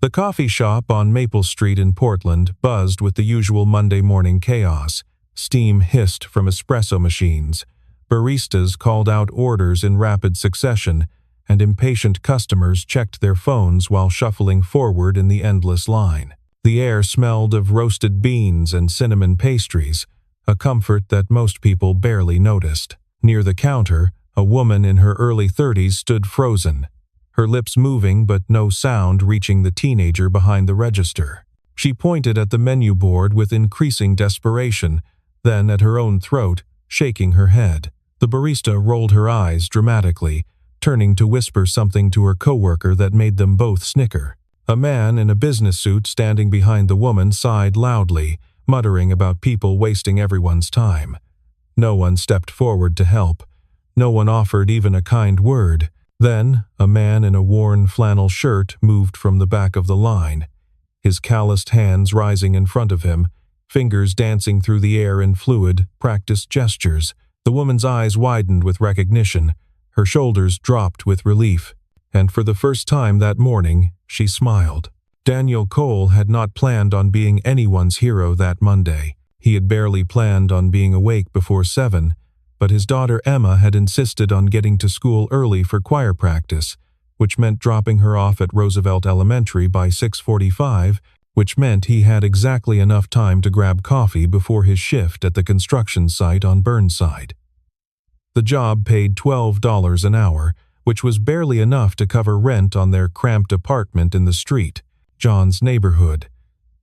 The coffee shop on Maple Street in Portland buzzed with the usual Monday morning chaos. Steam hissed from espresso machines. Baristas called out orders in rapid succession, and impatient customers checked their phones while shuffling forward in the endless line. The air smelled of roasted beans and cinnamon pastries, a comfort that most people barely noticed. Near the counter, a woman in her early 30s stood frozen, her lips moving but no sound reaching the teenager behind the register. She pointed at the menu board with increasing desperation, then at her own throat, shaking her head. The barista rolled her eyes dramatically, turning to whisper something to her coworker that made them both snicker. A man in a business suit standing behind the woman sighed loudly, muttering about people wasting everyone's time. No one stepped forward to help. No one offered even a kind word. Then, a man in a worn flannel shirt moved from the back of the line, his calloused hands rising in front of him, fingers dancing through the air in fluid, practiced gestures. The woman's eyes widened with recognition, her shoulders dropped with relief, and for the first time that morning, she smiled. Daniel Cole had not planned on being anyone's hero that Monday. He had barely planned on being awake before 7, but his daughter Emma had insisted on getting to school early for choir practice, which meant dropping her off at Roosevelt Elementary by 6:45, which meant he had exactly enough time to grab coffee before his shift at the construction site on Burnside. The job paid $12 an hour, which was barely enough to cover rent on their cramped apartment in the street, John's neighborhood.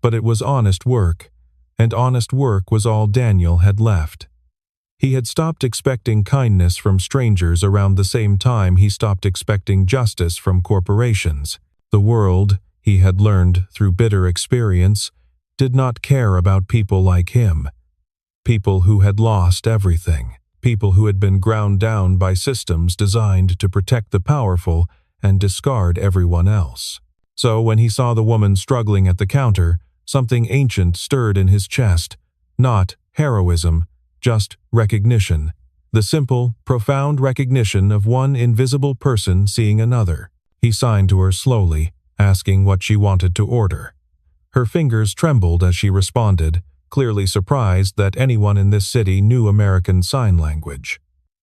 But it was honest work, and honest work was all Daniel had left. He had stopped expecting kindness from strangers around the same time he stopped expecting justice from corporations. The world, he had learned through bitter experience, did not care about people like him. People who had lost everything. People who had been ground down by systems designed to protect the powerful and discard everyone else. So when he saw the woman struggling at the counter, something ancient stirred in his chest. Not heroism, just recognition. The simple, profound recognition of one invisible person seeing another. He signed to her slowly, asking what she wanted to order. Her fingers trembled as she responded, clearly surprised that anyone in this city knew American Sign Language.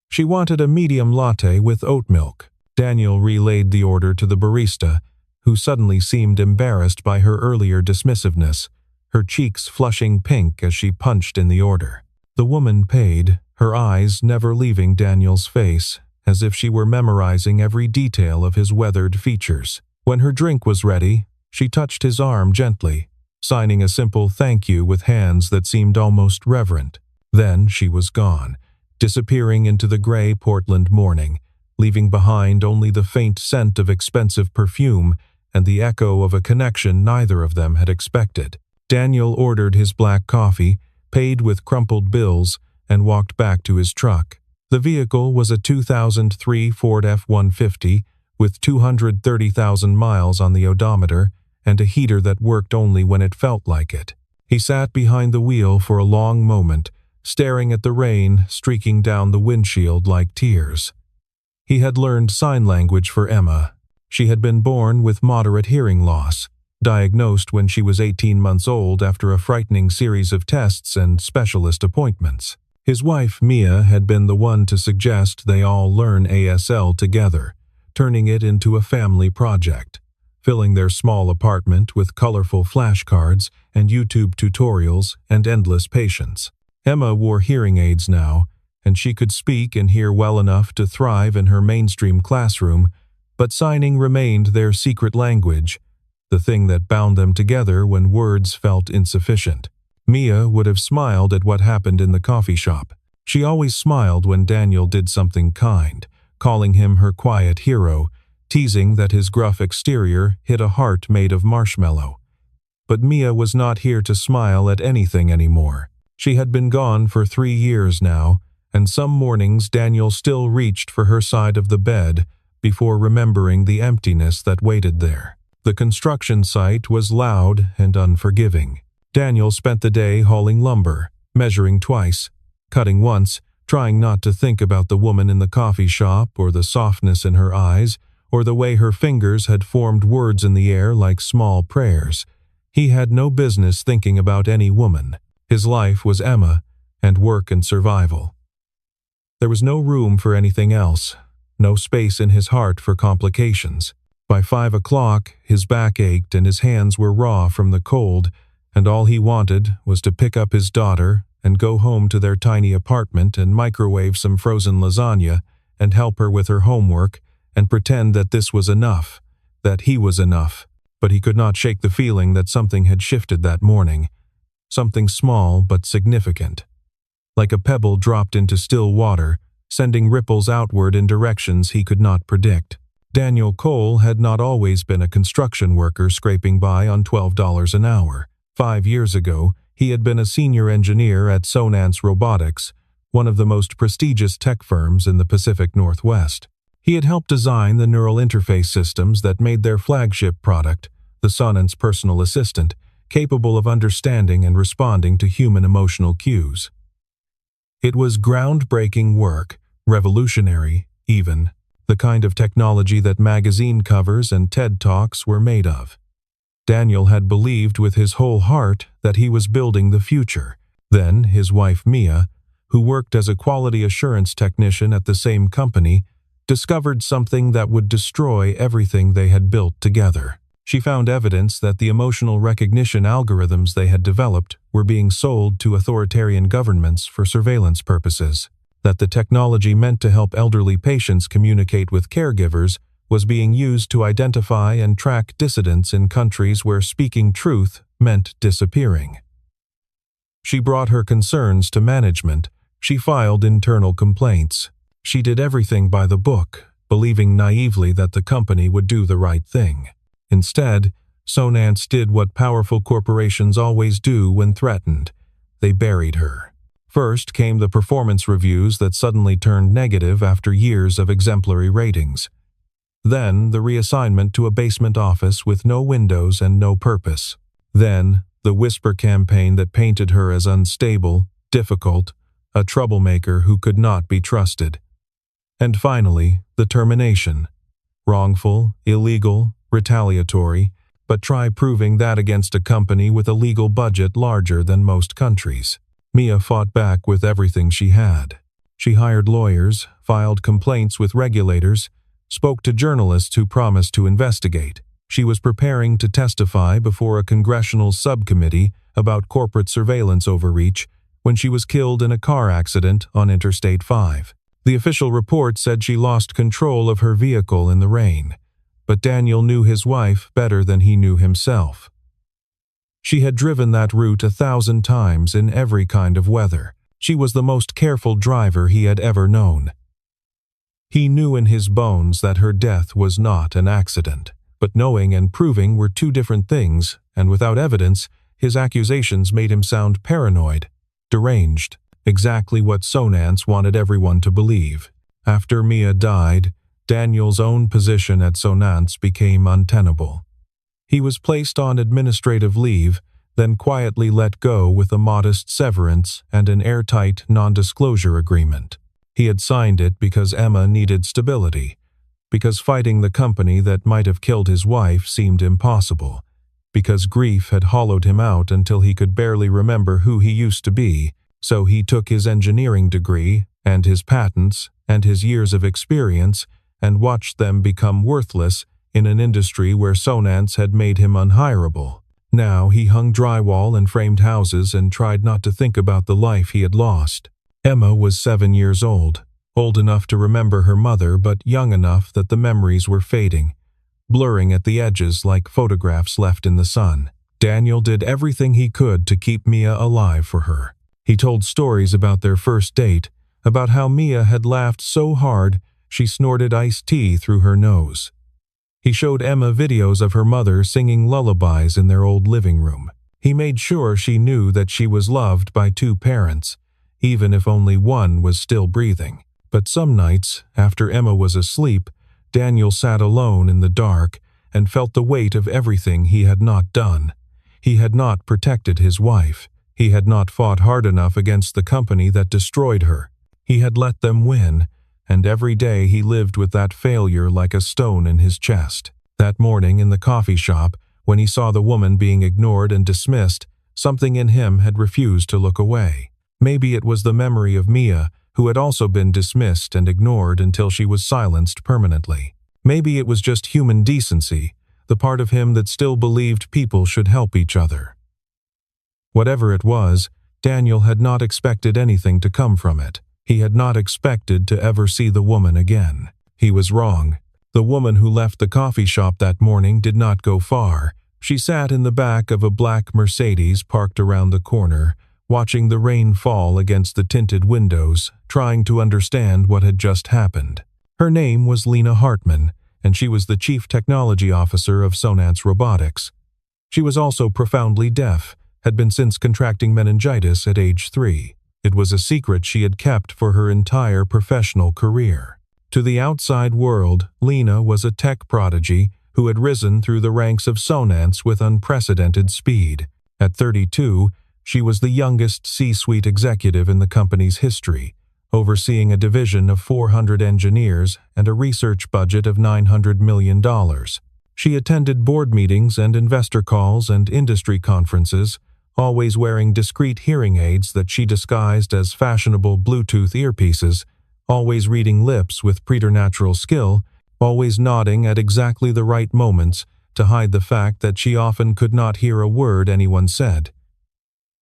She wanted a medium latte with oat milk. Daniel relayed the order to the barista, who suddenly seemed embarrassed by her earlier dismissiveness, her cheeks flushing pink as she punched in the order. The woman paid, her eyes never leaving Daniel's face, as if she were memorizing every detail of his weathered features. When her drink was ready, she touched his arm gently, signing a simple thank you with hands that seemed almost reverent. Then she was gone, disappearing into the gray Portland morning, leaving behind only the faint scent of expensive perfume and the echo of a connection neither of them had expected. Daniel ordered his black coffee, paid with crumpled bills, and walked back to his truck. The vehicle was a 2003 Ford F-150 with 230,000 miles on the odometer and a heater that worked only when it felt like it. He sat behind the wheel for a long moment, staring at the rain streaking down the windshield like tears. He had learned sign language for Emma. She had been born with moderate hearing loss, diagnosed when she was 18 months old after a frightening series of tests and specialist appointments. His wife, Mia, had been the one to suggest they all learn ASL together, turning it into a family project, filling their small apartment with colorful flashcards and YouTube tutorials and endless patience. Emma wore hearing aids now, and she could speak and hear well enough to thrive in her mainstream classroom, but signing remained their secret language, the thing that bound them together when words felt insufficient. Mia would have smiled at what happened in the coffee shop. She always smiled when Daniel did something kind, calling him her quiet hero, teasing that his gruff exterior hid a heart made of marshmallow. But Mia was not here to smile at anything anymore. She had been gone for 3 years now, and some mornings Daniel still reached for her side of the bed before remembering the emptiness that waited there. The construction site was loud and unforgiving. Daniel spent the day hauling lumber, measuring twice, cutting once, trying not to think about the woman in the coffee shop or the softness in her eyes or the way her fingers had formed words in the air like small prayers. He had no business thinking about any woman. His life was Emma, and work and survival. There was no room for anything else, no space in his heart for complications. By 5 o'clock, his back ached and his hands were raw from the cold, and all he wanted was to pick up his daughter and go home to their tiny apartment and microwave some frozen lasagna and help her with her homework and pretend that this was enough, that he was enough. But he could not shake the feeling that something had shifted that morning, something small but significant. Like a pebble dropped into still water, sending ripples outward in directions he could not predict. Daniel Cole had not always been a construction worker scraping by on $12 an hour. 5 years ago, he had been a senior engineer at Sonance Robotics, one of the most prestigious tech firms in the Pacific Northwest. He had helped design the neural interface systems that made their flagship product, the Sonance personal assistant, capable of understanding and responding to human emotional cues. It was groundbreaking work, revolutionary, even, the kind of technology that magazine covers and TED Talks were made of. Daniel had believed with his whole heart that he was building the future. Then his wife Mia, who worked as a quality assurance technician at the same company, discovered something that would destroy everything they had built together. She found evidence that the emotional recognition algorithms they had developed were being sold to authoritarian governments for surveillance purposes, that the technology meant to help elderly patients communicate with caregivers was being used to identify and track dissidents in countries where speaking truth meant disappearing. She brought her concerns to management. She filed internal complaints. She did everything by the book, believing naively that the company would do the right thing. Instead, Sonance did what powerful corporations always do when threatened. They buried her. First came the performance reviews that suddenly turned negative after years of exemplary ratings. Then the reassignment to a basement office with no windows and no purpose. Then the whisper campaign that painted her as unstable, difficult, a troublemaker who could not be trusted. And finally, the termination. Wrongful, illegal, retaliatory, but try proving that against a company with a legal budget larger than most countries. Mia fought back with everything she had. She hired lawyers, filed complaints with regulators, spoke to journalists who promised to investigate. She was preparing to testify before a congressional subcommittee about corporate surveillance overreach when she was killed in a car accident on Interstate 5. The official report said she lost control of her vehicle in the rain, but Daniel knew his wife better than he knew himself. She had driven that route 1,000 times in every kind of weather. She was the most careful driver he had ever known. He knew in his bones that her death was not an accident, but knowing and proving were two different things, and without evidence, his accusations made him sound paranoid, deranged, exactly what Sonance wanted everyone to believe. After Mia died, Daniel's own position at Sonance became untenable. He was placed on administrative leave, then quietly let go with a modest severance and an airtight non-disclosure agreement. He had signed it because Emma needed stability, because fighting the company that might have killed his wife seemed impossible, because grief had hollowed him out until he could barely remember who he used to be. So he took his engineering degree and his patents and his years of experience and watched them become worthless in an industry where Sonance had made him unhireable. Now he hung drywall and framed houses and tried not to think about the life he had lost. Emma was 7 years old enough to remember her mother but young enough that the memories were fading, blurring at the edges like photographs left in the sun. Daniel did everything he could to keep Mia alive for her. He told stories about their first date, about how Mia had laughed so hard she snorted iced tea through her nose. He showed Emma videos of her mother singing lullabies in their old living room. He made sure she knew that she was loved by 2 parents, even if only one was still breathing. But some nights, after Emma was asleep, Daniel sat alone in the dark and felt the weight of everything he had not done. He had not protected his wife. He had not fought hard enough against the company that destroyed her. He had let them win, and every day he lived with that failure like a stone in his chest. That morning in the coffee shop, when he saw the woman being ignored and dismissed, something in him had refused to look away. Maybe it was the memory of Mia, who had also been dismissed and ignored until she was silenced permanently. Maybe it was just human decency, the part of him that still believed people should help each other. Whatever it was, Daniel had not expected anything to come from it. He had not expected to ever see the woman again. He was wrong. The woman who left the coffee shop that morning did not go far. She sat in the back of a black Mercedes parked around the corner, watching the rain fall against the tinted windows, trying to understand what had just happened. Her name was Lena Hartman, and she was the Chief Technology Officer of Sonance Robotics. She was also profoundly deaf, had been since contracting meningitis at age 3. It was a secret she had kept for her entire professional career. To the outside world, Lena was a tech prodigy who had risen through the ranks of Sonance with unprecedented speed. At 32, she was the youngest C-suite executive in the company's history, overseeing a division of 400 engineers and a research budget of $900 million. She attended board meetings and investor calls and industry conferences, always wearing discreet hearing aids that she disguised as fashionable Bluetooth earpieces, always reading lips with preternatural skill, always nodding at exactly the right moments to hide the fact that she often could not hear a word anyone said.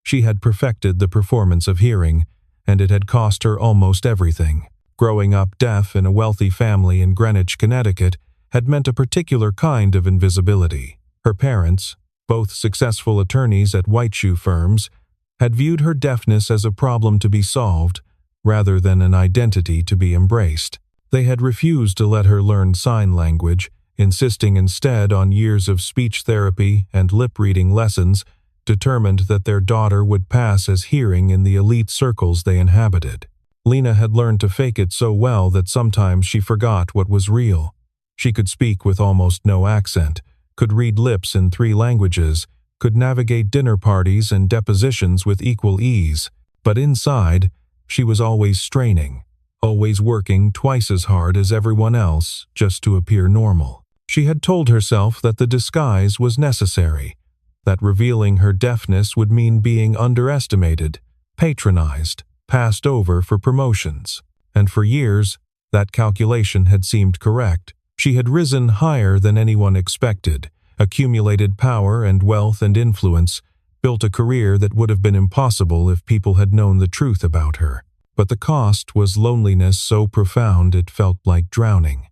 She had perfected the performance of hearing, and it had cost her almost everything. Growing up deaf in a wealthy family in Greenwich, Connecticut, had meant a particular kind of invisibility. Her parents, both successful attorneys at white shoe firms, had viewed her deafness as a problem to be solved rather than an identity to be embraced. They had refused to let her learn sign language, insisting instead on years of speech therapy and lip-reading lessons, determined that their daughter would pass as hearing in the elite circles they inhabited. Lena had learned to fake it so well that sometimes she forgot what was real. She could speak with almost no accent, could read lips in 3 languages, could navigate dinner parties and depositions with equal ease, but inside, she was always straining, always working twice as hard as everyone else just to appear normal. She had told herself that the disguise was necessary, that revealing her deafness would mean being underestimated, patronized, passed over for promotions. And for years, that calculation had seemed correct. She had risen higher than anyone expected, accumulated power and wealth and influence, built a career that would have been impossible if people had known the truth about her. But the cost was loneliness so profound it felt like drowning.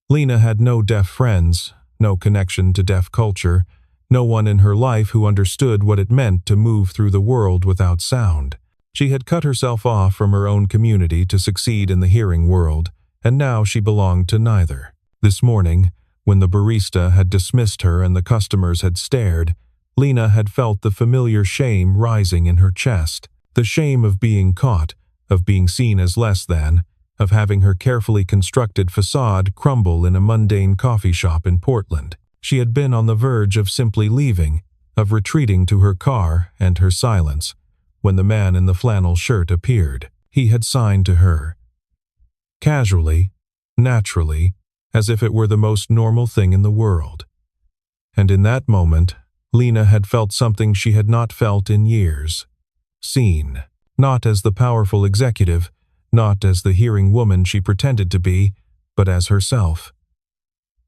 Lena had no deaf friends, no connection to deaf culture, no one in her life who understood what it meant to move through the world without sound. She had cut herself off from her own community to succeed in the hearing world, and now she belonged to neither. This morning, when the barista had dismissed her and the customers had stared, Lena had felt the familiar shame rising in her chest, the shame of being caught, of being seen as less than, of having her carefully constructed facade crumble in a mundane coffee shop in Portland. She had been on the verge of simply leaving, of retreating to her car and her silence, when the man in the flannel shirt appeared. He had signed to her. Casually, naturally, as if it were the most normal thing in the world. And in that moment, Lena had felt something she had not felt in years. Seen, not as the powerful executive, not as the hearing woman she pretended to be, but as herself.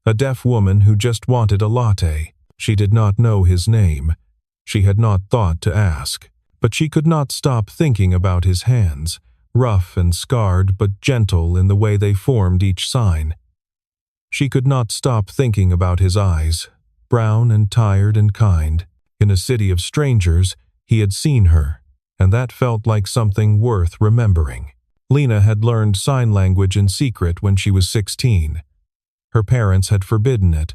A deaf woman who just wanted a latte. She did not know his name. She had not thought to ask. But she could not stop thinking about his hands, rough and scarred but gentle in the way they formed each sign. She could not stop thinking about his eyes, brown and tired and kind. In a city of strangers, he had seen her, and that felt like something worth remembering. Lena had learned sign language in secret when she was 16. Her parents had forbidden it,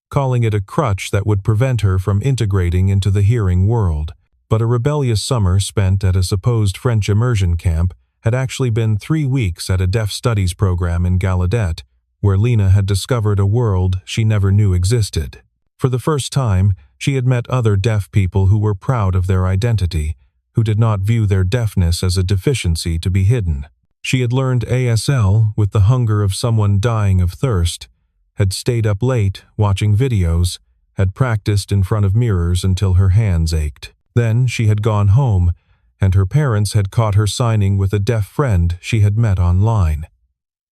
calling it a crutch that would prevent her from integrating into the hearing world. But a rebellious summer spent at a supposed French immersion camp had actually been 3 weeks at a deaf studies program in Gallaudet, where Lena had discovered a world she never knew existed. For the first time, she had met other deaf people who were proud of their identity, who did not view their deafness as a deficiency to be hidden. She had learned ASL with the hunger of someone dying of thirst, had stayed up late watching videos, had practiced in front of mirrors until her hands ached. Then she had gone home, and her parents had caught her signing with a deaf friend she had met online.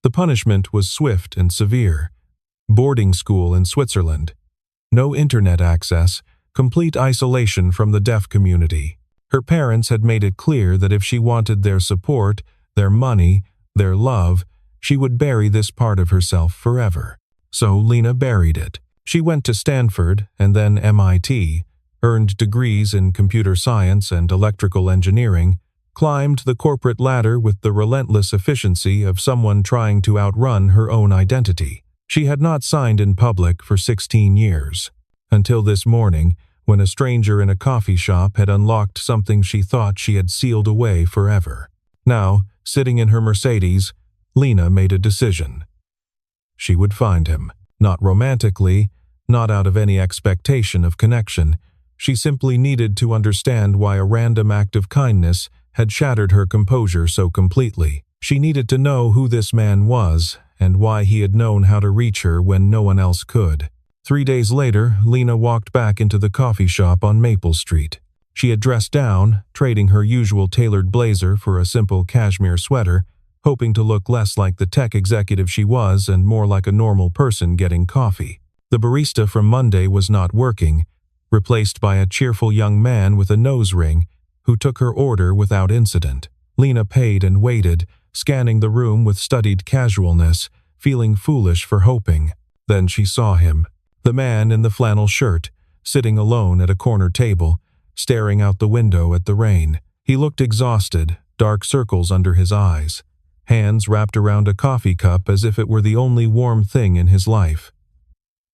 The punishment was swift and severe. Boarding school in Switzerland. No internet access, complete isolation from the deaf community. Her parents had made it clear that if she wanted their support, their money, their love, she would bury this part of herself forever. So Lena buried it. She went to Stanford and then MIT, earned degrees in computer science and electrical engineering, climbed the corporate ladder with the relentless efficiency of someone trying to outrun her own identity. She had not signed in public for 16 years, until this morning when a stranger in a coffee shop had unlocked something she thought she had sealed away forever. Now, sitting in her Mercedes, Lena made a decision. She would find him, not romantically, not out of any expectation of connection. She simply needed to understand why a random act of kindness had shattered her composure so completely. She needed to know who this man was and why he had known how to reach her when no one else could. 3 days later, Lena walked back into the coffee shop on Maple Street. She had dressed down, trading her usual tailored blazer for a simple cashmere sweater, hoping to look less like the tech executive she was and more like a normal person getting coffee. The barista from Monday was not working, replaced by a cheerful young man with a nose ring who took her order without incident. Lena paid and waited, scanning the room with studied casualness, feeling foolish for hoping. Then she saw him, the man in the flannel shirt, sitting alone at a corner table, staring out the window at the rain. He looked exhausted, dark circles under his eyes, hands wrapped around a coffee cup as if it were the only warm thing in his life.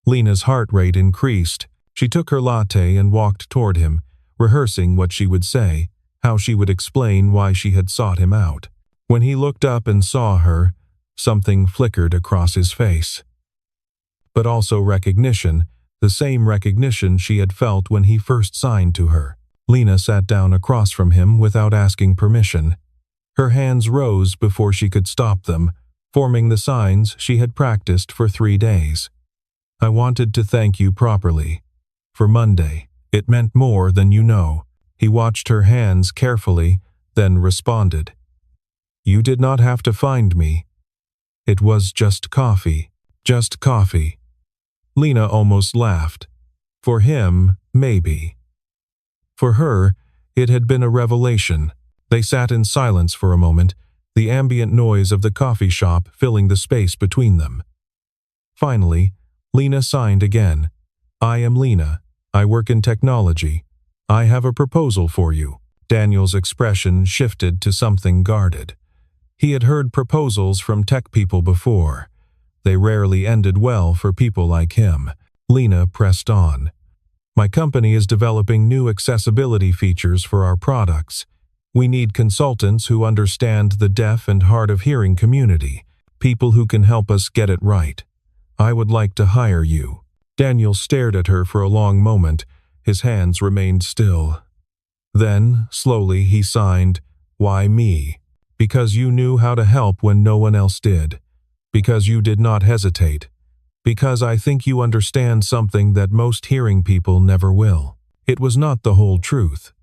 Lena's heart rate increased. She took her latte and walked toward him, rehearsing what she would say, how she would explain why she had sought him out. When he looked up and saw her, something flickered across his face. But also recognition, the same recognition she had felt when he first signed to her. Lena sat down across from him without asking permission. Her hands rose before she could stop them, forming the signs she had practiced for 3 days. I wanted to thank you properly. For Monday, it meant more than you know. He watched her hands carefully, then responded. You did not have to find me. It was just coffee. Just coffee. Lena almost laughed. For him, maybe. For her, it had been a revelation. They sat in silence for a moment, the ambient noise of the coffee shop filling the space between them. Finally, Lena signed again. I am Lena. I work in technology. I have a proposal for you. Daniel's expression shifted to something guarded. He had heard proposals from tech people before. They rarely ended well for people like him. Lena pressed on. My company is developing new accessibility features for our products. We need consultants who understand the deaf and hard of hearing community, people who can help us get it right. I would like to hire you. Daniel stared at her for a long moment. His hands remained still. Then, slowly, he signed, Why me? Because you knew how to help when no one else did. Because you did not hesitate. Because I think you understand something that most hearing people never will. It was not the whole truth.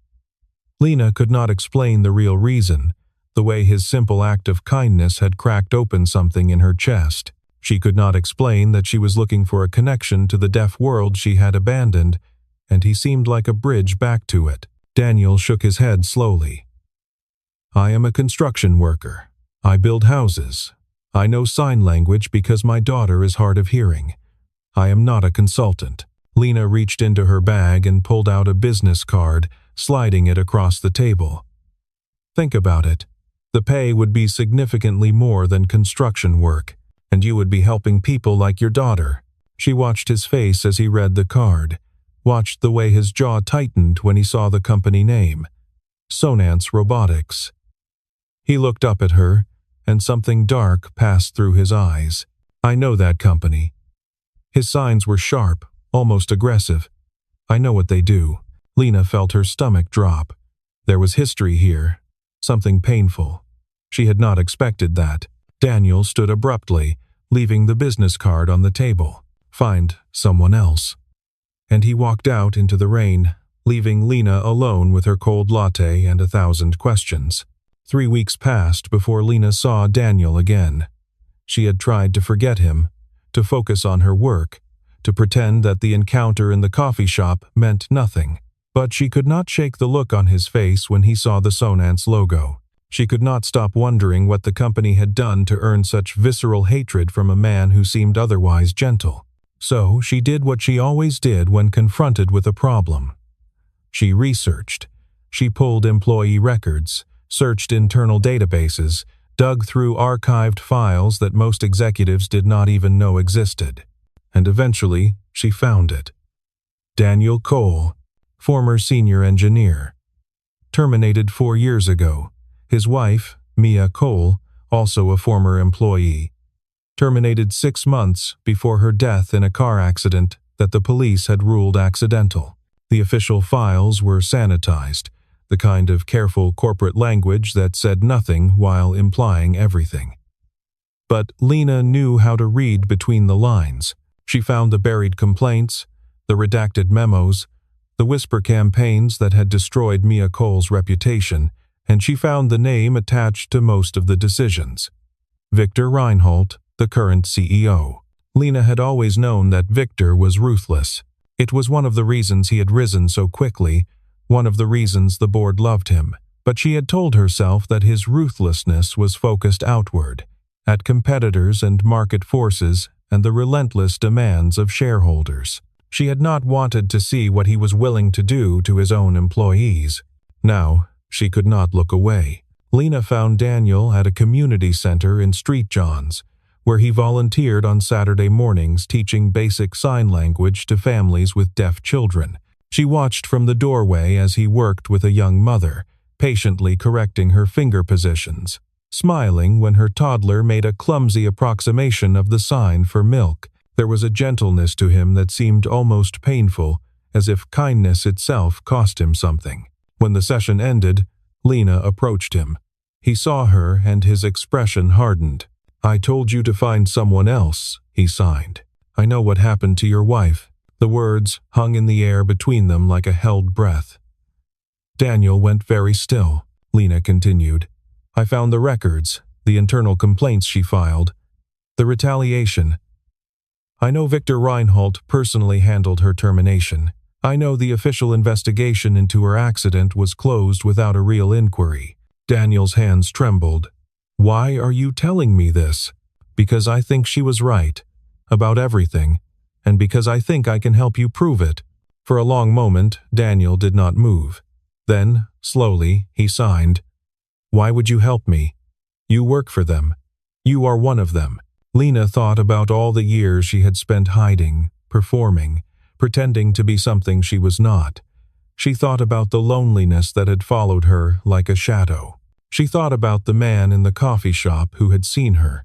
Lena could not explain the real reason, the way his simple act of kindness had cracked open something in her chest. She could not explain that she was looking for a connection to the deaf world she had abandoned, and he seemed like a bridge back to it. Daniel shook his head slowly. I am a construction worker. I build houses. I know sign language because my daughter is hard of hearing. I am not a consultant. Lena reached into her bag and pulled out a business card, sliding it across the table. Think about it. The pay would be significantly more than construction work, and you would be helping people like your daughter. She watched his face as he read the card, watched the way his jaw tightened when he saw the company name, Sonance Robotics. He looked up at her, and something dark passed through his eyes. I know that company. His signs were sharp, almost aggressive. I know what they do. Lena felt her stomach drop. There was history here, something painful. She had not expected that. Daniel stood abruptly, leaving the business card on the table. "Find someone else." And he walked out into the rain, leaving Lena alone with her cold latte and 1,000 questions. 3 weeks passed before Lena saw Daniel again. She had tried to forget him, to focus on her work, to pretend that the encounter in the coffee shop meant nothing. But she could not shake the look on his face when he saw the Sonance logo. She could not stop wondering what the company had done to earn such visceral hatred from a man who seemed otherwise gentle. So she did what she always did when confronted with a problem. She researched. She pulled employee records, searched internal databases, dug through archived files that most executives did not even know existed. And eventually, she found it. Daniel Cole, former senior engineer. Terminated 4 years ago. His wife, Mia Cole, also a former employee. Terminated 6 months before her death in a car accident that the police had ruled accidental. The official files were sanitized, the kind of careful corporate language that said nothing while implying everything. But Lena knew how to read between the lines. She found the buried complaints, the redacted memos, the whisper campaigns that had destroyed Mia Cole's reputation, and she found the name attached to most of the decisions. Victor Reinhold, the current CEO. Lena had always known that Victor was ruthless. It was one of the reasons he had risen so quickly, one of the reasons the board loved him. But she had told herself that his ruthlessness was focused outward, at competitors and market forces and the relentless demands of shareholders. She had not wanted to see what he was willing to do to his own employees. Now, she could not look away. Lena found Daniel at a community center in Street Johns, where he volunteered on Saturday mornings teaching basic sign language to families with deaf children. She watched from the doorway as he worked with a young mother, patiently correcting her finger positions, smiling when her toddler made a clumsy approximation of the sign for milk. There was a gentleness to him that seemed almost painful, as if kindness itself cost him something. When the session ended, Lena approached him. He saw her and his expression hardened. "I told you to find someone else," he signed. "I know what happened to your wife." The words hung in the air between them like a held breath. Daniel went very still. Lena continued. "I found the records, the internal complaints she filed, the retaliation. I know Victor Reinhold personally handled her termination. I know the official investigation into her accident was closed without a real inquiry." Daniel's hands trembled. "Why are you telling me this?" "Because I think she was right. About everything. And because I think I can help you prove it." For a long moment, Daniel did not move. Then, slowly, he signed. "Why would you help me? You work for them. You are one of them." Lena thought about all the years she had spent hiding, performing, pretending to be something she was not. She thought about the loneliness that had followed her like a shadow. She thought about the man in the coffee shop who had seen her,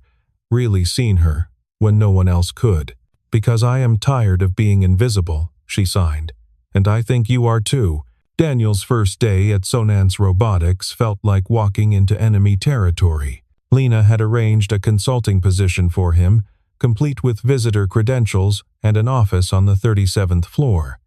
really seen her, when no one else could. "Because I am tired of being invisible," she signed. "And I think you are too." Daniel's first day at Sonance Robotics felt like walking into enemy territory. Lena had arranged a consulting position for him, complete with visitor credentials and an office on the 37th floor.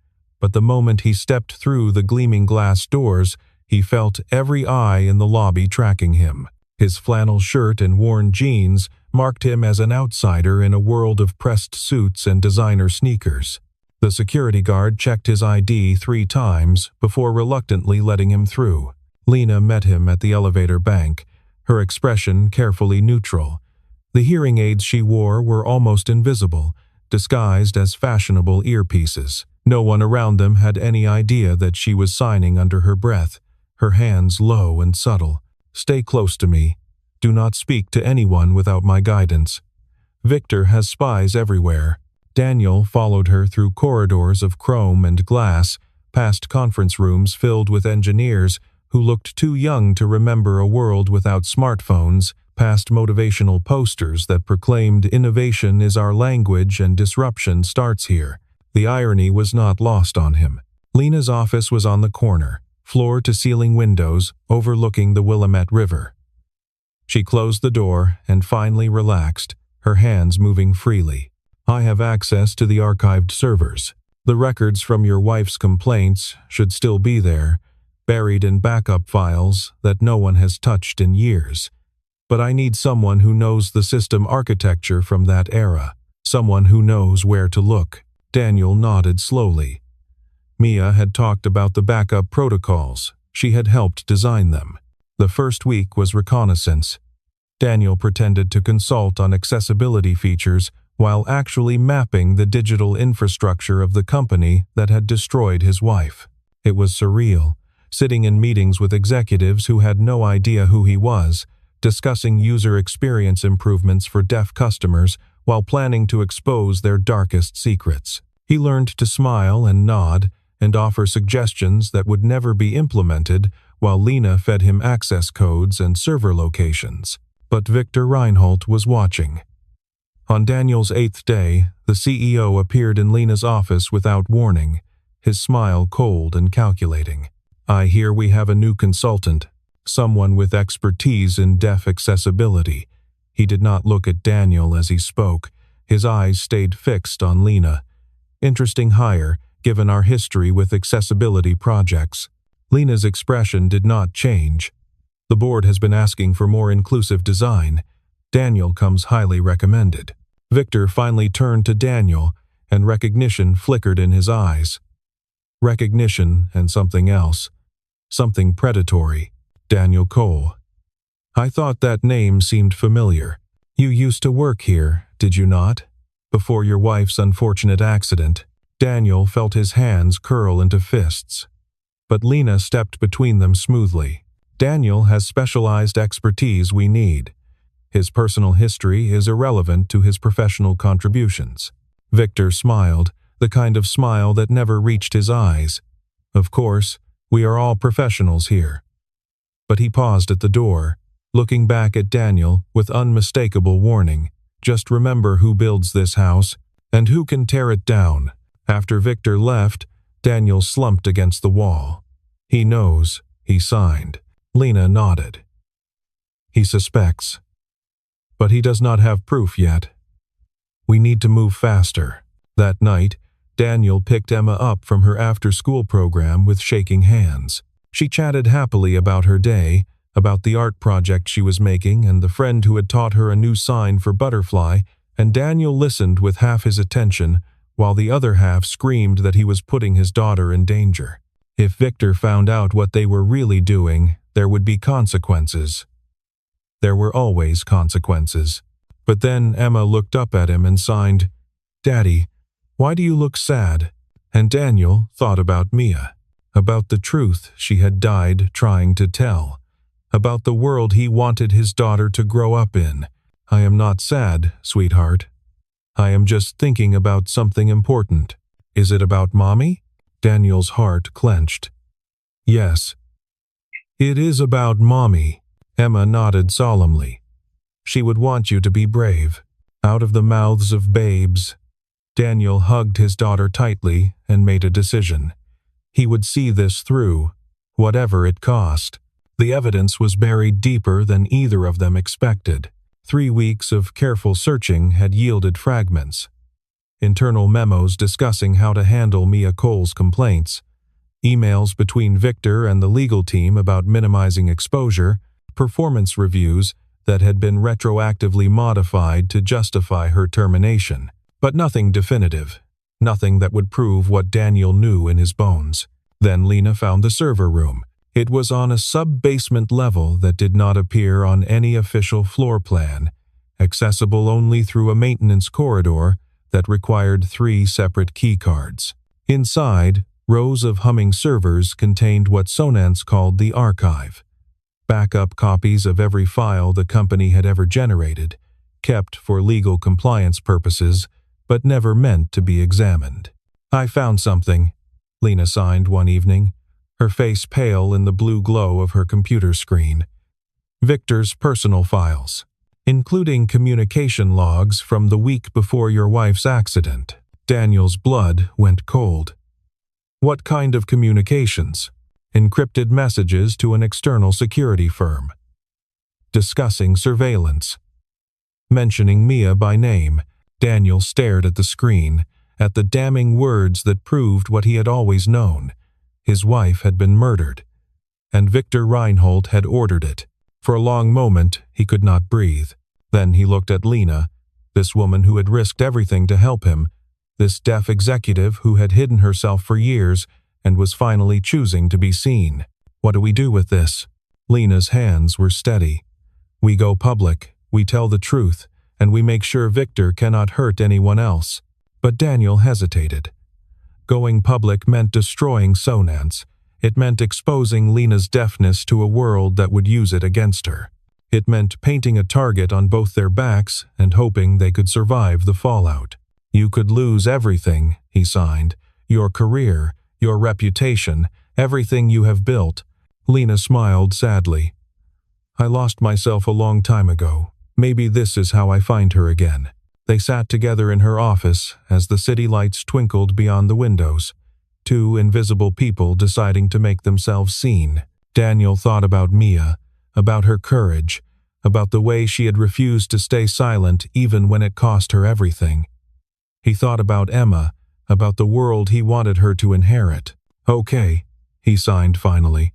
But the moment he stepped through the gleaming glass doors, he felt every eye in the lobby tracking him. His flannel shirt and worn jeans marked him as an outsider in a world of pressed suits and designer sneakers. The security guard checked his ID 3 times before reluctantly letting him through. Lena met him at the elevator bank, her expression carefully neutral. The hearing aids she wore were almost invisible, disguised as fashionable earpieces. No one around them had any idea that she was signing under her breath, her hands low and subtle. "Stay close to me. Do not speak to anyone without my guidance. Victor has spies everywhere." Daniel followed her through corridors of chrome and glass, past conference rooms filled with engineers who looked too young to remember a world without smartphones, past motivational posters that proclaimed innovation is our language and disruption starts here. The irony was not lost on him. Lena's office was on the corner, floor-to-ceiling windows overlooking the Willamette River. She closed the door and finally relaxed, her hands moving freely. I have access to the archived servers. The records from your wife's complaints should still be there, buried in backup files that no one has touched in years. But I need someone who knows the system architecture from that era, someone who knows where to look. Daniel nodded slowly. Mia had talked about the backup protocols. She had helped design them. The first week was reconnaissance. Daniel pretended to consult on accessibility features while actually mapping the digital infrastructure of the company that had destroyed his wife. It was surreal, sitting in meetings with executives who had no idea who he was, discussing user experience improvements for deaf customers while planning to expose their darkest secrets. He learned to smile and nod and offer suggestions that would never be implemented while Lena fed him access codes and server locations. But Victor Reinhold was watching. On Daniel's 8th day, the CEO appeared in Lena's office without warning, his smile cold and calculating. I hear we have a new consultant, someone with expertise in deaf accessibility. He did not look at Daniel as he spoke. His eyes stayed fixed on Lena. Interesting hire, given our history with accessibility projects. Lena's expression did not change. The board has been asking for more inclusive design. Daniel comes highly recommended. Victor finally turned to Daniel, and recognition flickered in his eyes. Recognition and something else. Something predatory. Daniel Cole. I thought that name seemed familiar. You used to work here, did you not? Before your wife's unfortunate accident. Daniel felt his hands curl into fists. But Lena stepped between them smoothly. Daniel has specialized expertise we need. His personal history is irrelevant to his professional contributions. Victor smiled, the kind of smile that never reached his eyes. Of course, we are all professionals here. But he paused at the door, looking back at Daniel with unmistakable warning. Just remember who builds this house, and who can tear it down. After Victor left, Daniel slumped against the wall. He knows, he signed. Lena nodded. He suspects. But he does not have proof yet. We need to move faster. That night, Daniel picked Emma up from her after-school program with shaking hands. She chatted happily about her day, about the art project she was making and the friend who had taught her a new sign for butterfly, and Daniel listened with half his attention, while the other half screamed that he was putting his daughter in danger. If Victor found out what they were really doing, there would be consequences. There were always consequences. But then Emma looked up at him and signed, "Daddy, why do you look sad?" And Daniel thought about Mia, about the truth she had died trying to tell, about the world he wanted his daughter to grow up in. "I am not sad, sweetheart. I am just thinking about something important." "Is it about Mommy?" Daniel's heart clenched. "Yes. It is about Mommy." Emma nodded solemnly. "She would want you to be brave." Out of the mouths of babes, Daniel hugged his daughter tightly and made a decision. He would see this through, whatever it cost. The evidence was buried deeper than either of them expected. 3 weeks of careful searching had yielded fragments. Internal memos discussing how to handle Mia Cole's complaints, emails between Victor and the legal team about minimizing exposure, performance reviews that had been retroactively modified to justify her termination. But nothing definitive, nothing that would prove what Daniel knew in his bones. Then Lena found the server room. It was on a sub-basement level that did not appear on any official floor plan, accessible only through a maintenance corridor that required 3 separate keycards. Inside, rows of humming servers contained what Sonance called the archive, backup copies of every file the company had ever generated, kept for legal compliance purposes, but never meant to be examined. "I found something," Lena signed one evening, her face pale in the blue glow of her computer screen. "Victor's personal files, including communication logs from the week before your wife's accident." Daniel's blood went cold. "What kind of communications?" "Encrypted messages to an external security firm." discussing surveillance. Mentioning Mia by name, Daniel stared at the screen, at the damning words that proved what he had always known. His wife had been murdered, and Victor Reinhold had ordered it. For a long moment, he could not breathe. Then he looked at Lena, this woman who had risked everything to help him, this deaf executive who had hidden herself for years and was finally choosing to be seen. What do we do with this? Lena's hands were steady. We go public, we tell the truth, and we make sure Victor cannot hurt anyone else. But Daniel hesitated. Going public meant destroying Sonance. It meant exposing Lena's deafness to a world that would use it against her. It meant painting a target on both their backs and hoping they could survive the fallout. You could lose everything, he signed. Your career, your reputation, everything you have built. Lena smiled sadly. I lost myself a long time ago. Maybe this is how I find her again. They sat together in her office as the city lights twinkled beyond the windows. Two invisible people deciding to make themselves seen. Daniel thought about Mia, about her courage, about the way she had refused to stay silent even when it cost her everything. He thought about Emma, about the world he wanted her to inherit. Okay, he signed finally.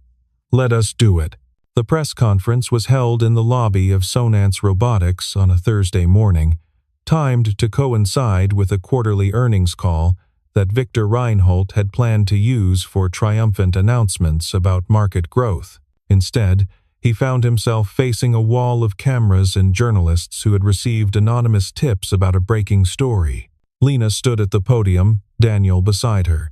Let us do it. The press conference was held in the lobby of Sonance Robotics on a Thursday morning, timed to coincide with a quarterly earnings call that Victor Reinhold had planned to use for triumphant announcements about market growth. Instead, he found himself facing a wall of cameras and journalists who had received anonymous tips about a breaking story. Lena stood at the podium, Daniel beside her.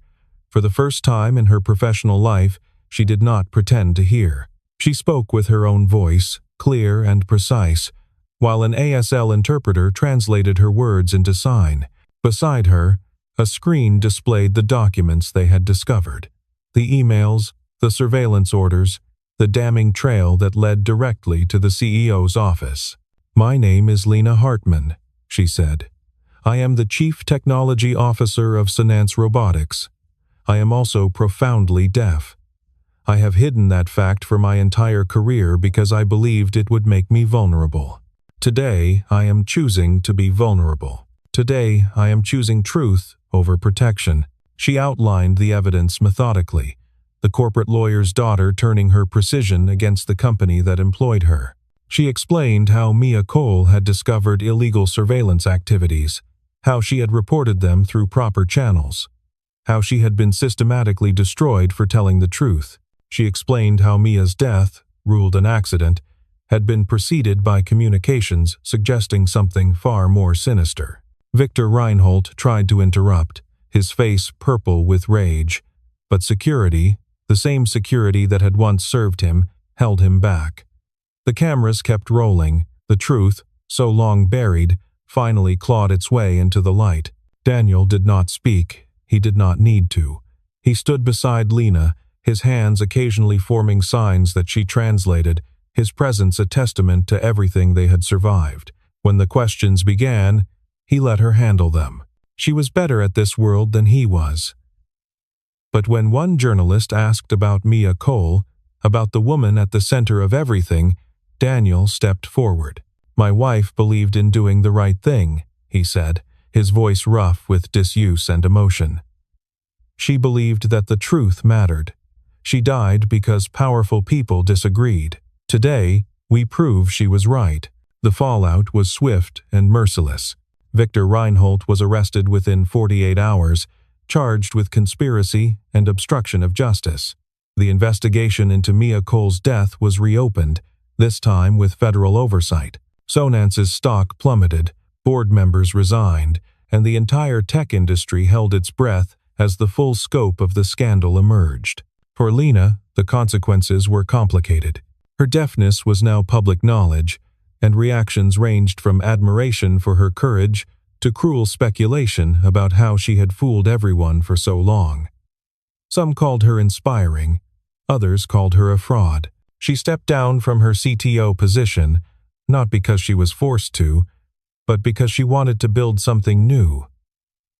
For the first time in her professional life, she did not pretend to hear. She spoke with her own voice, clear and precise, while an ASL interpreter translated her words into sign. Beside her, a screen displayed the documents they had discovered. The emails, the surveillance orders, the damning trail that led directly to the CEO's office. My name is Lena Hartman, she said. I am the Chief Technology Officer of Sonance Robotics. I am also profoundly deaf. I have hidden that fact for my entire career because I believed it would make me vulnerable. Today, I am choosing to be vulnerable. Today, I am choosing truth over protection. She outlined the evidence methodically, the corporate lawyer's daughter turning her precision against the company that employed her. She explained how Mia Cole had discovered illegal surveillance activities, how she had reported them through proper channels, how she had been systematically destroyed for telling the truth. She explained how Mia's death, ruled an accident, had been preceded by communications suggesting something far more sinister. Victor Reinhold tried to interrupt, his face purple with rage, but security, the same security that had once served him, held him back. The cameras kept rolling. The truth, so long buried, finally clawed its way into the light. Daniel did not speak. He did not need to. He stood beside Lena, his hands occasionally forming signs that she translated, his presence a testament to everything they had survived. When the questions began, he let her handle them. She was better at this world than he was. But when one journalist asked about Mia Cole, about the woman at the center of everything, Daniel stepped forward. My wife believed in doing the right thing, he said, his voice rough with disuse and emotion. She believed that the truth mattered. She died because powerful people disagreed. Today, we prove she was right. The fallout was swift and merciless. Victor Reinhold was arrested within 48 hours, charged with conspiracy and obstruction of justice. The investigation into Mia Cole's death was reopened, this time with federal oversight. Sonance's stock plummeted, board members resigned, and the entire tech industry held its breath as the full scope of the scandal emerged. For Lena, the consequences were complicated. Her deafness was now public knowledge, and reactions ranged from admiration for her courage to cruel speculation about how she had fooled everyone for so long. Some called her inspiring, others called her a fraud. She stepped down from her CTO position, not because she was forced to, but because she wanted to build something new,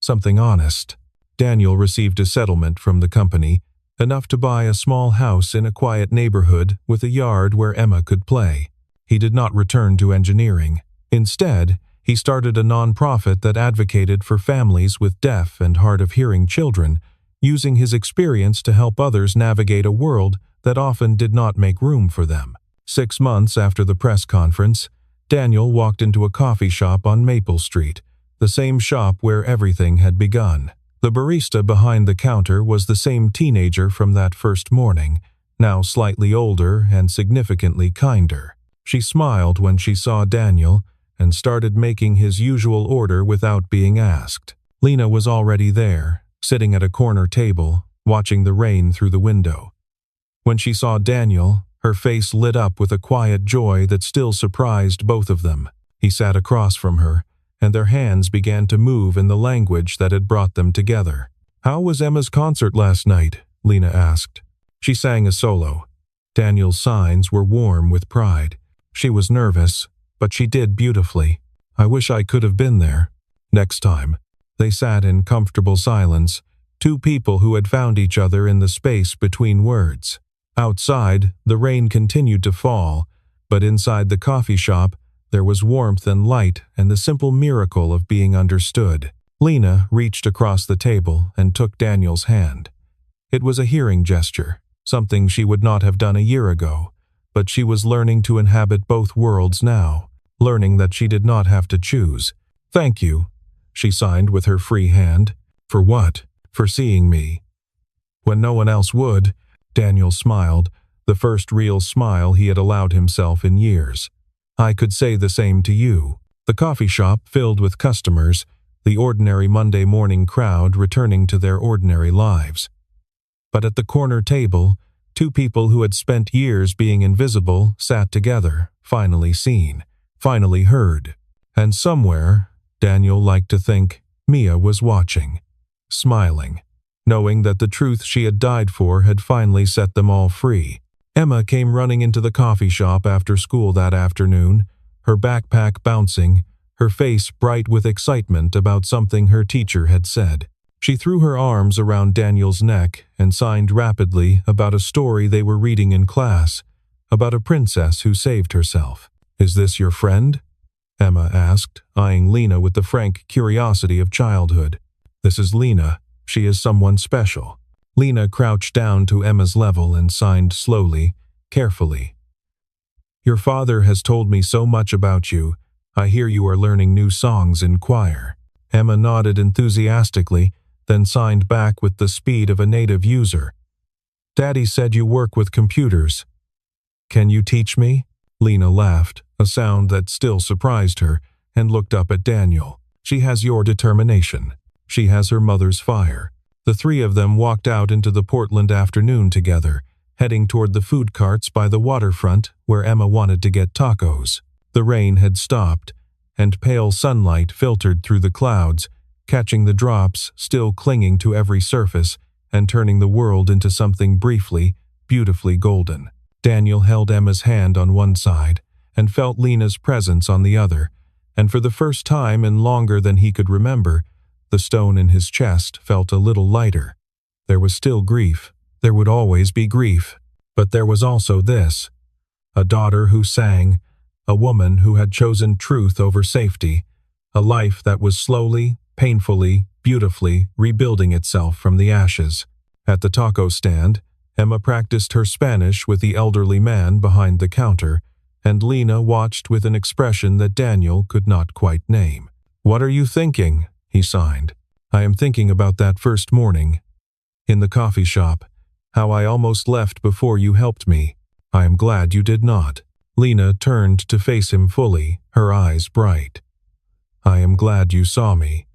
something honest. Daniel received a settlement from the company, enough to buy a small house in a quiet neighborhood with a yard where Emma could play. He did not return to engineering. Instead, he started a non-profit that advocated for families with deaf and hard-of-hearing children, using his experience to help others navigate a world that often did not make room for them. 6 months after the press conference, Daniel walked into a coffee shop on Maple Street, the same shop where everything had begun. The barista behind the counter was the same teenager from that first morning, now slightly older and significantly kinder. She smiled when she saw Daniel and started making his usual order without being asked. Lena was already there, sitting at a corner table, watching the rain through the window. When she saw Daniel, her face lit up with a quiet joy that still surprised both of them. He sat across from her, and their hands began to move in the language that had brought them together. "How was Emma's concert last night?" Lena asked. She sang a solo. Daniel's signs were warm with pride. She was nervous, but she did beautifully. "I wish I could have been there." Next time, they sat in comfortable silence, two people who had found each other in the space between words. Outside, the rain continued to fall, but inside the coffee shop, there was warmth and light and the simple miracle of being understood. Lena reached across the table and took Daniel's hand. It was a hearing gesture, something she would not have done a year ago, but she was learning to inhabit both worlds now, learning that she did not have to choose. "Thank you," she signed with her free hand. "For what?" "For seeing me." When no one else would, Daniel smiled, the first real smile he had allowed himself in years. "I could say the same to you." The coffee shop filled with customers, the ordinary Monday morning crowd returning to their ordinary lives. But at the corner table, two people who had spent years being invisible sat together, finally seen, finally heard. And somewhere, Daniel liked to think, Mia was watching, smiling, knowing that the truth she had died for had finally set them all free. Emma came running into the coffee shop after school that afternoon, her backpack bouncing, her face bright with excitement about something her teacher had said. She threw her arms around Daniel's neck and signed rapidly about a story they were reading in class, about a princess who saved herself. "Is this your friend?" Emma asked, eyeing Lena with the frank curiosity of childhood. "This is Lena. She is someone special." Lena crouched down to Emma's level and signed slowly, carefully. "Your father has told me so much about you. I hear you are learning new songs in choir." Emma nodded enthusiastically, then signed back with the speed of a native user. "Daddy said you work with computers. Can you teach me?" Lena laughed, a sound that still surprised her, and looked up at Daniel. "She has your determination. She has her mother's fire." The three of them walked out into the Portland afternoon together, heading toward the food carts by the waterfront where Emma wanted to get tacos. The rain had stopped, and pale sunlight filtered through the clouds, catching the drops still clinging to every surface and turning the world into something briefly, beautifully golden. Daniel held Emma's hand on one side and felt Lena's presence on the other, and for the first time in longer than he could remember, the stone in his chest felt a little lighter. There was still grief. There would always be grief. But there was also this. A daughter who sang, a woman who had chosen truth over safety, a life that was slowly, painfully, beautifully rebuilding itself from the ashes. At the taco stand, Emma practiced her Spanish with the elderly man behind the counter, and Lena watched with an expression that Daniel could not quite name. "What are you thinking?" he signed. "I am thinking about that first morning. In the coffee shop. How I almost left before you helped me. I am glad you did not." Lena turned to face him fully, her eyes bright. "I am glad you saw me.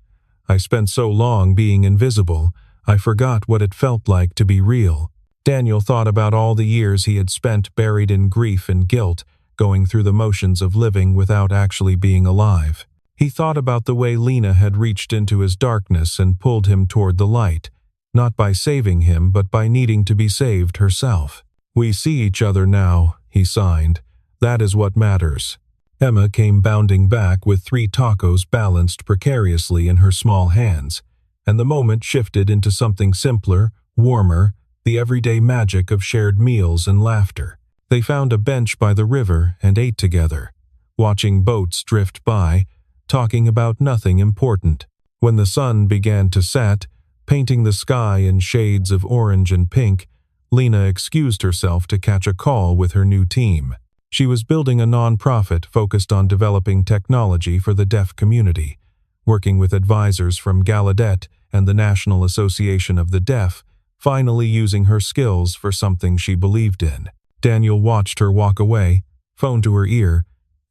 I spent so long being invisible, I forgot what it felt like to be real." Daniel thought about all the years he had spent buried in grief and guilt, going through the motions of living without actually being alive. He thought about the way Lena had reached into his darkness and pulled him toward the light, not by saving him but by needing to be saved herself. "We see each other now," he signed. "That is what matters." Emma came bounding back with 3 tacos balanced precariously in her small hands, and the moment shifted into something simpler, warmer, the everyday magic of shared meals and laughter. They found a bench by the river and ate together, watching boats drift by, talking about nothing important. When the sun began to set, painting the sky in shades of orange and pink, Lena excused herself to catch a call with her new team. She was building a non-profit focused on developing technology for the deaf community, working with advisors from Gallaudet and the National Association of the Deaf, finally using her skills for something she believed in. Daniel watched her walk away, phone to her ear,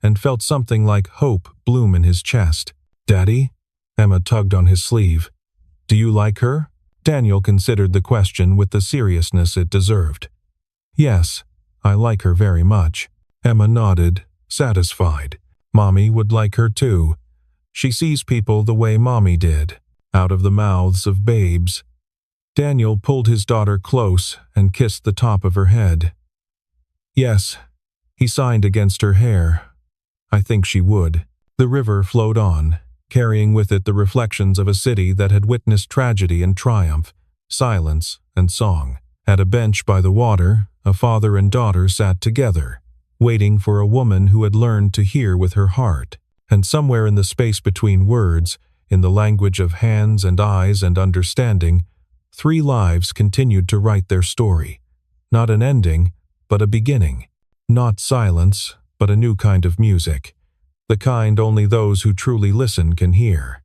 and felt something like hope bloom in his chest. "Daddy?" Emma tugged on his sleeve. "Do you like her?" Daniel considered the question with the seriousness it deserved. "Yes, I like her very much." Emma nodded, satisfied. "Mommy would like her too. She sees people the way Mommy did, out of the mouths of babes." Daniel pulled his daughter close and kissed the top of her head. "Yes," he signed against her hair. "I think she would." The river flowed on, carrying with it the reflections of a city that had witnessed tragedy and triumph, silence and song. At a bench by the water, a father and daughter sat together, waiting for a woman who had learned to hear with her heart. And somewhere in the space between words, in the language of hands and eyes and understanding, 3 lives continued to write their story. Not an ending, but a beginning. Not silence, but a new kind of music. The kind only those who truly listen can hear.